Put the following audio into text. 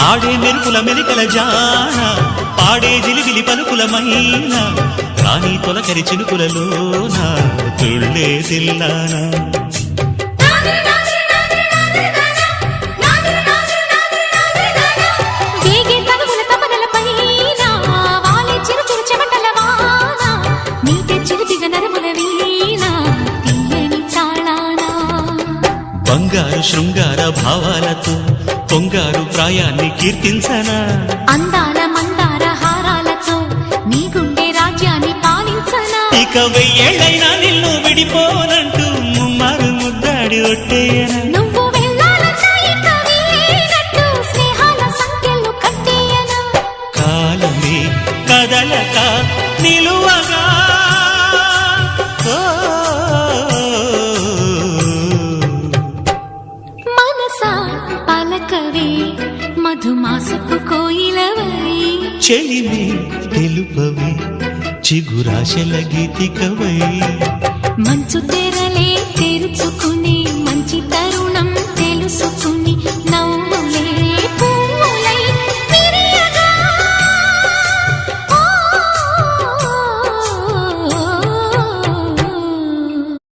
ఆడే మెరుపుల మెలికల జాన పాడే జిలిబిలి పలుకుల మైన రాణి తొలకరి చినుకులలోన తుళ్ళే దిల్లానా బంగారు శృంగార భావాలతో పొంగారు ప్రాయాన్ని కీర్తించనా అందాల మందార హారాలతో నీ గుండె రాజ్యాన్ని పాలించనా ఇక వెయ్యేళ్ళైనా నిన్ను విడిపోనంటూ ముమ్మారు ముద్దాడి ఒట్టేయనా నువ్వు వెళ్ళాలన్నా ఇక వీలైనట్టు స్నేహాల సంఖ్యలు కట్టేయనా కాలమే కదలక నిలువగా పలకవే మధుమాసపు కోయిలవై చెలిమి తెలుపవే చిగురాశల గీతికవై మంచు